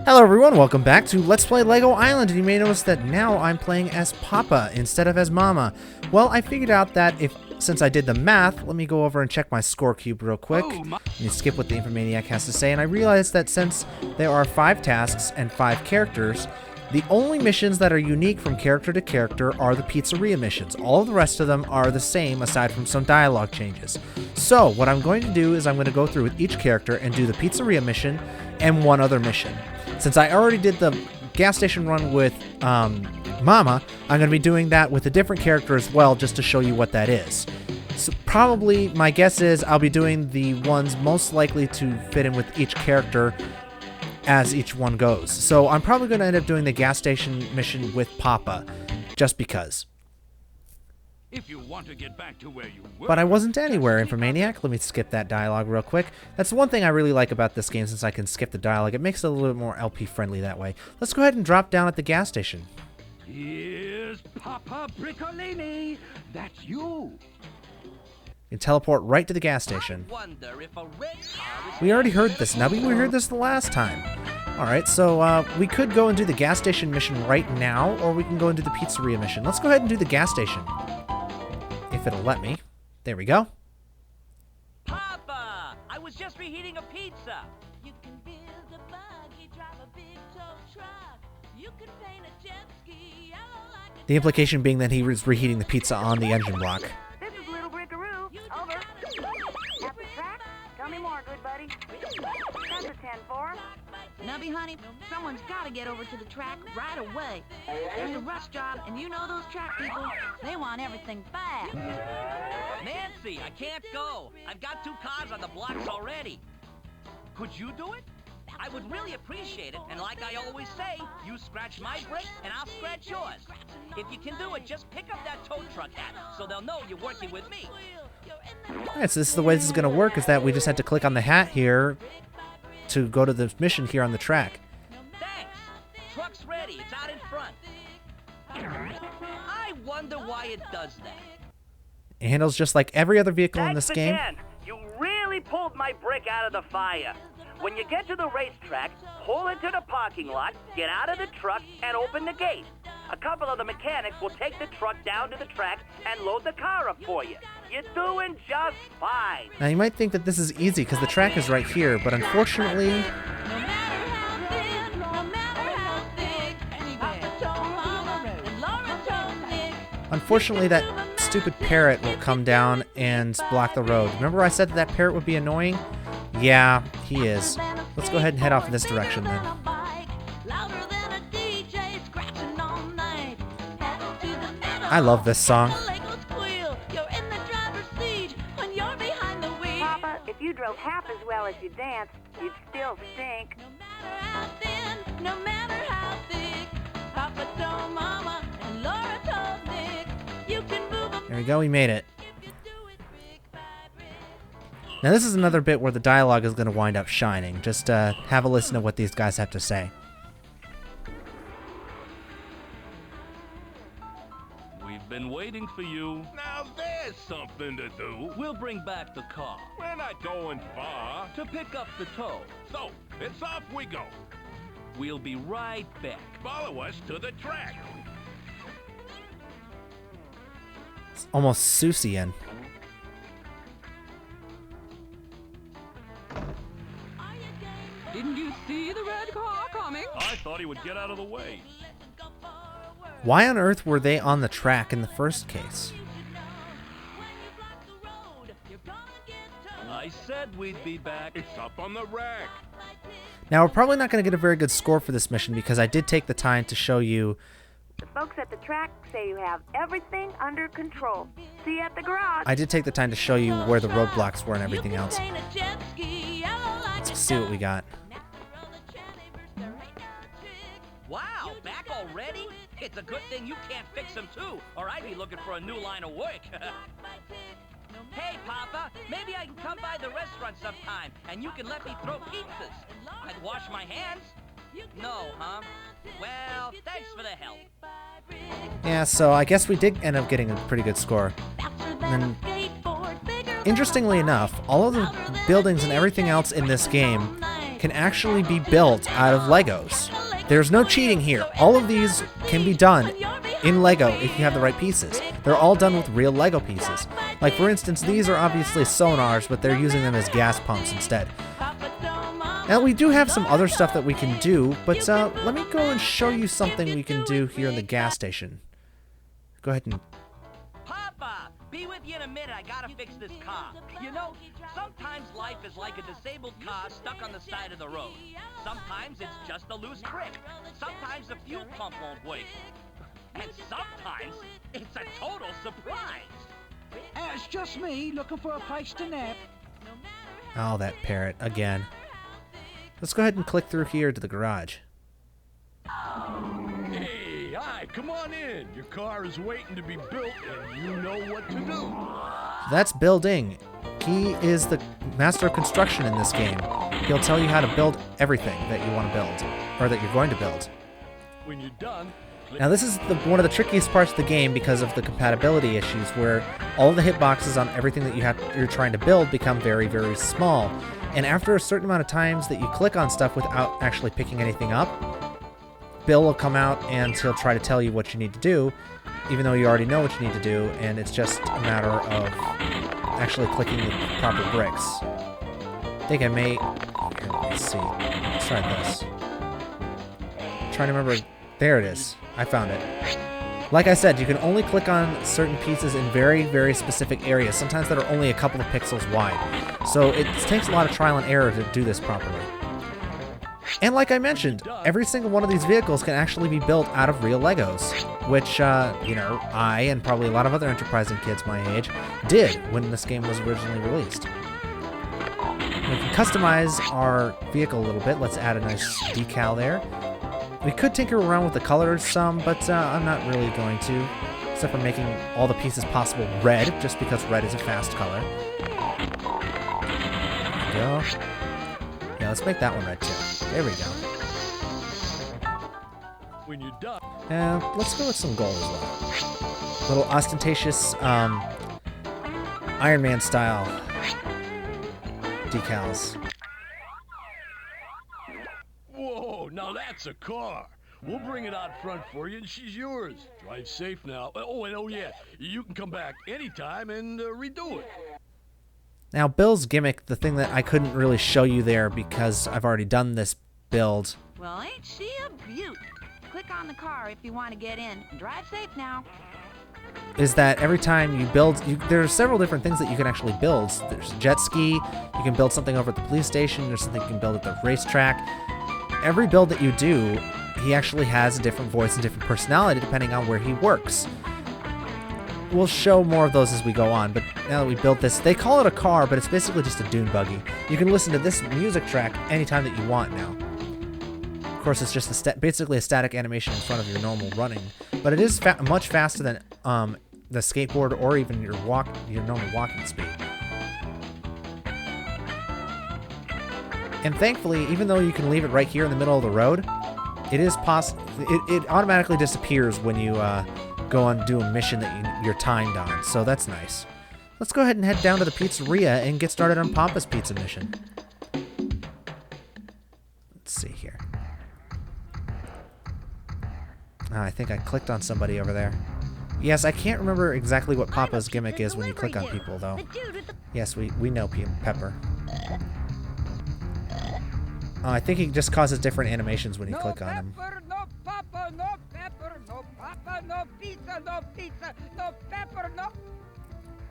Hello everyone, welcome back to Let's Play Lego Island, and you may notice that now I'm playing as Papa instead of as Mama. Well, I figured out that since I did the math, let me go over and check my score cube real quick. Let me skip what the Infomaniac has to say, and I realized that since there are 5 tasks and 5 characters, the only missions that are unique from character to character are the Pizzeria missions. All of the rest of them are the same aside from some dialogue changes. So, what I'm going to do is I'm going to go through with each character and do the Pizzeria mission and one other mission. Since I already did the gas station run with Mama, I'm going to be doing that with a different character as well, just to show you what that is. So probably, my guess is I'll be doing the ones most likely to fit in with each character as each one goes. So I'm probably going to end up doing the gas station mission with Papa, just because. If you want to get back to where you were, But I wasn't anywhere, Infomaniac. Let me skip that dialogue real quick. That's the one thing I really like about this game, since I can skip the dialogue. It makes it a little bit more LP friendly that way. Let's go ahead and drop down at the gas station. Here's Papa Brickolini. That's you. You can teleport right to the gas station. I wonder if a red car is We already heard this, Nubby. We heard this the last time. Alright, so we could go and do the gas station mission right now, or we can go and do the Pizzeria mission. Let's go ahead and do the gas station. If it'll let me. There we go. Papa! I was just reheating a pizza. You can build a buggy, drive a big tow truck. You can paint a jet ski yellow like a The implication being that he was reheating the pizza on the engine block. This is Little Brickaroo. Over. At the track? Tell me more, good buddy. That's a 10-4. Nubby, honey, someone's got to get over to the track right away. There's a rush job, and you know those track people. They want everything fast. Nancy, I can't go. I've got 2 cars on the blocks already. Could you do it? I would really appreciate it, and like I always say, you scratch my brick, and I'll scratch yours. If you can do it, just pick up that tow truck hat, so they'll know you're working with me. Alright, so this is the way this is going to work, is that we just had to click on the hat here to go to the mission here on the track. Thanks. Truck's ready. It's out in front. I wonder why it does that. It handles just like every other vehicle in this game. Again. You really pulled my brick out of the fire. When you get to the racetrack, pull into the parking lot, get out of the truck, and open the gate. A couple of the mechanics will take the truck down to the track and load the car up for you. You're doing just fine. Now you might think that this is easy because the track is right here, but unfortunately, no matter how thin, no matter how thick. Papa told Mama and Laura told Nick. unfortunately that stupid parrot will come down and block the road. Remember I said that parrot would be annoying? Yeah, he is. Let's go ahead and head off in this direction then. I love this song. Papa, if you drove half as well as you danced, you'd still stink. No matter how thin, no matter how thick. Papa told Mama and Laura told Nick. You can move a There we go, we made it. if you do it brick by brick. Now this is another bit where the dialogue is going to wind up shining. Just have a listen to what these guys have to say. we've been waiting for you. Now there's something to do. We'll bring back the car We're not going far. to pick up the tow. So, it's off we go. We'll be right back. Follow us to the track. It's almost Susian. Didn't you see the red car coming? I thought he would get out of the way. Why on earth were they on the track in the first case? I said we'd be back. It's up on the rack. Now we're probably not going to get a very good score for this mission because I did take the time to show you. The folks at the track say you have everything under control. See you at the garage. I did take the time to show you where the roadblocks were and everything else. Let's see what we got. Wow, back already? It's a good thing you can't fix them too, or I'd be looking for a new line of work. Hey, Papa, maybe I can come by the restaurant sometime, and you can let me throw pizzas. I'd wash my hands. No, huh? Well, thanks for the help. Yeah, so I guess we did end up getting a pretty good score. And interestingly enough, all of the buildings and everything else in this game can actually be built out of Legos. There's no cheating here. All of these can be done in Lego if you have the right pieces. They're all done with real Lego pieces. Like, for instance, these are obviously sonars, but they're using them as gas pumps instead. Now, we do have some other stuff that we can do, but let me go and show you something we can do here in the gas station. Go ahead and... Papa, be with you in a minute. I gotta fix this car. You know, sometimes life is like a disabled car stuck on the side of the road. Sometimes it's just a loose brick. Sometimes the fuel pump won't work. And sometimes it's a total surprise. It's just me looking for a place to nap. Oh, that parrot again. Let's go ahead and click through here to the garage. Hey, hi, come on in. Your car is waiting to be built, and you know what to do. That's building. He is the master of construction in this game. He'll tell you how to build everything that you want to build, or that you're going to build. When you're done, Now this is one of the trickiest parts of the game because of the compatibility issues, where all the hitboxes on everything that you're trying to build become very, very small. And after a certain amount of times that you click on stuff without actually picking anything up, Bill will come out and he'll try to tell you what you need to do, even though you already know what you need to do, and it's just a matter of actually clicking the proper bricks. I think I may... Here, let's see. Let's try this. I'm trying to remember... There it is. I found it. Like I said, you can only click on certain pieces in very, very specific areas, sometimes that are only a couple of pixels wide. So it takes a lot of trial and error to do this properly. And like I mentioned, every single one of these vehicles can actually be built out of real Legos, which, you know, I and probably a lot of other enterprising kids my age did when this game was originally released. We can customize our vehicle a little bit. Let's add a nice decal there. We could tinker around with the colors some, but I'm not really going to, except for making all the pieces possible red, just because red is a fast color. There we go. Yeah, let's make that one red too. There we go. when you're done. Let's go with some gold as well. Little ostentatious Iron Man style decals. Whoa, now that's a car. We'll bring it out front for you, and she's yours. Drive safe now. Oh, and oh yeah, you can come back anytime and redo it. Now, Bill's gimmick, the thing that I couldn't really show you there because I've already done this build, Well, ain't she a beaut? Click on the car if you want to get in. Drive safe now. is that every time you build, there are several different things that you can actually build. There's a jet ski, you can build something over at the police station, there's something you can build at the racetrack. Every build that you do, he actually has a different voice and different personality depending on where he works. We'll show more of those as we go on, but now that we built this, they call it a car, but it's basically just a dune buggy. You can listen to this music track anytime that you want now. Of course, it's just basically a static animation in front of your normal running, but it is much faster than the skateboard or even your normal walking speed. And thankfully, even though you can leave it right here in the middle of the road, it is it automatically disappears when you go on do a mission that you're timed on, so that's nice. Let's go ahead and head down to the pizzeria and get started on Papa's pizza mission. Let's see here. I think I clicked on somebody over there. Yes, I can't remember exactly what Papa's gimmick is when you click on people, though. Yes, we know Pepper. I think he just causes different animations when you click on him. No pepper, no pepper, no papa, no pizza, no pepper, no...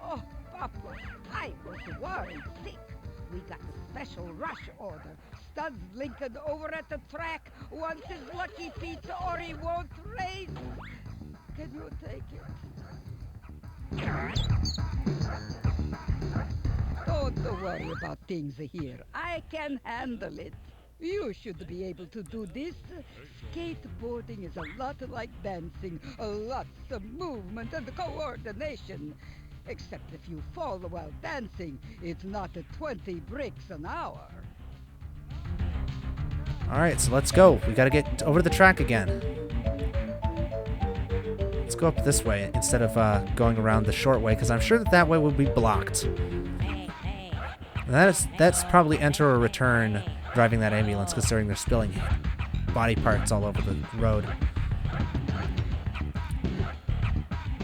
Oh, Papa, I was worried sick. We got a special rush order. Studs Lincoln over at the track wants his lucky pizza or he won't race. Can you take it? Don't worry about things here. I can handle it. You should be able to do this. Skateboarding is a lot like dancing. Lots of movement and coordination. Except if you fall while dancing, it's not at 20 bricks an hour. Alright, so let's go. We gotta get over to the track again. Let's go up this way instead of going around the short way, because I'm sure that way will be blocked. And that's probably enter or return driving that ambulance, considering they're spilling body parts all over the road.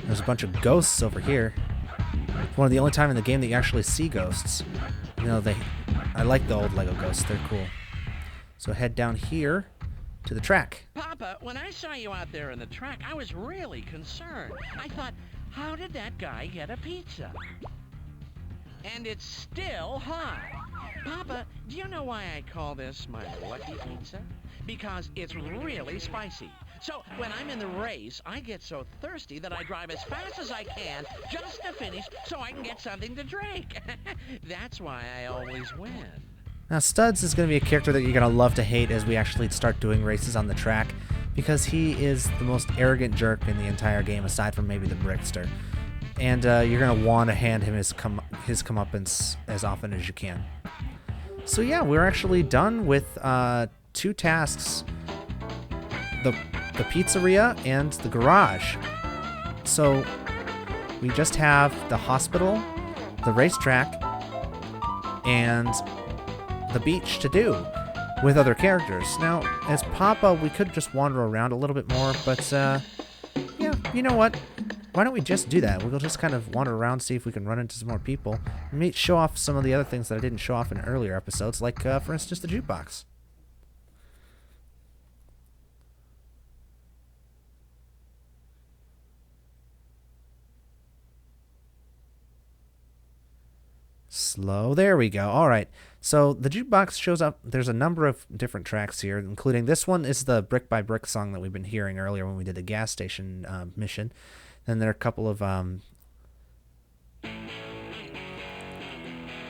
There's a bunch of ghosts over here. It's one of the only time in the game that you actually see ghosts. You know, I like the old Lego ghosts. They're cool. So head down here to the track. Papa, when I saw you out there in the track, I was really concerned. I thought, how did that guy get a pizza? And it's still hot. Papa, do you know why I call this my lucky pizza? Because it's really spicy. So when I'm in the race, I get so thirsty that I drive as fast as I can just to finish so I can get something to drink. That's why I always win. Now, Studs is going to be a character that you're going to love to hate as we actually start doing races on the track, because he is the most arrogant jerk in the entire game, aside from maybe the Brickster. And you're going to want to hand him his comeuppance as often as you can. So yeah, we're actually done with 2 tasks. The pizzeria and the garage. So we just have the hospital, the racetrack, and the beach to do with other characters. Now, as Papa, we could just wander around a little bit more, but yeah, you know what? Why don't we just do that? We'll just kind of wander around, see if we can run into some more people, and show off some of the other things that I didn't show off in earlier episodes, like, for instance, the jukebox. Slow. There we go. All right. So the jukebox shows up. There's a number of different tracks here, including this one is the Brick by Brick song that we've been hearing earlier when we did the gas station mission. Then there are a couple of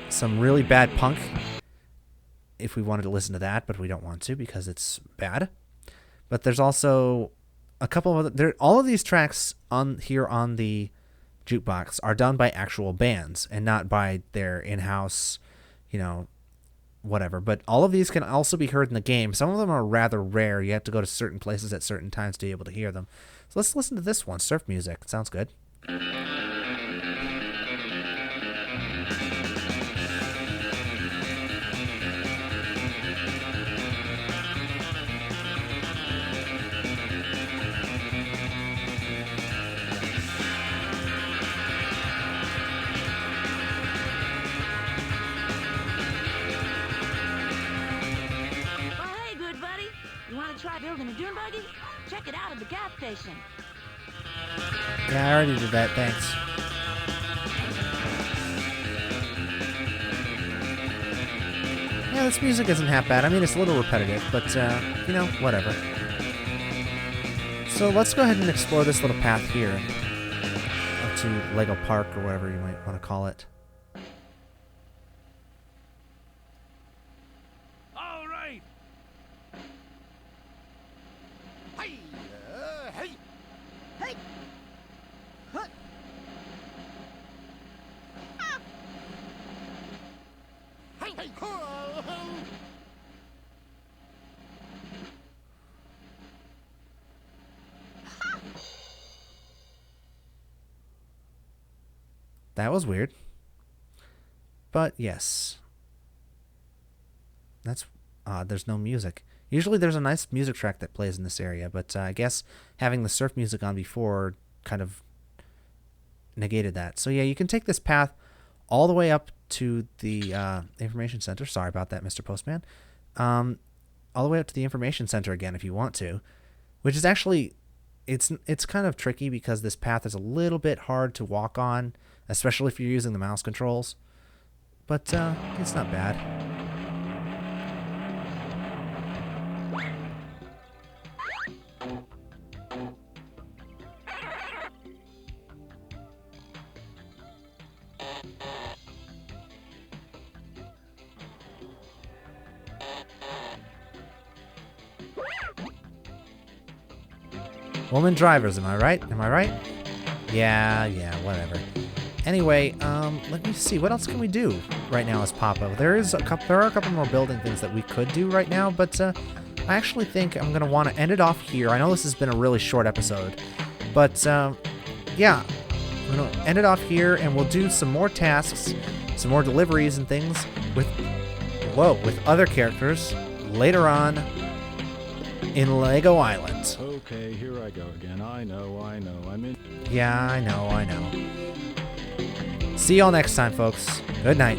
some really bad punk, if we wanted to listen to that, but we don't want to because it's bad. But there's also a couple of other. All of these tracks on the jukebox are done by actual bands and not by their in-house, whatever. But all of these can also be heard in the game. Some of them are rather rare. You have to go to certain places at certain times to be able to hear them. So let's listen to this one, surf music. It sounds good. Try building a dune buggy? Check it out at the gas station. Yeah, I already did that, thanks. Yeah, this music isn't half bad. I mean, it's a little repetitive, but, whatever. So let's go ahead and explore this little path here up to Lego Park, or whatever you might want to call it. That was weird. But yes. That's odd. There's no music. Usually there's a nice music track that plays in this area, but I guess having the surf music on before kind of negated that. So yeah, you can take this path all the way up to the information center. Sorry about that, Mr. Postman. All the way up to the information center again if you want to, which is actually, it's kind of tricky because this path is a little bit hard to walk on, especially if you're using the mouse controls. But it's not bad. Woman drivers, am I right? Am I right? Yeah, whatever. Anyway, let me see. What else can we do right now as Papa? There are a couple more building things that we could do right now, but I actually think I'm going to want to end it off here. I know this has been a really short episode, but yeah, I'm going to end it off here, and we'll do some more tasks, some more deliveries and things with whoa, with other characters later on in Lego Island. Okay, here I go again. I know. I'm in. Yeah, I know. See y'all next time, folks. Good night.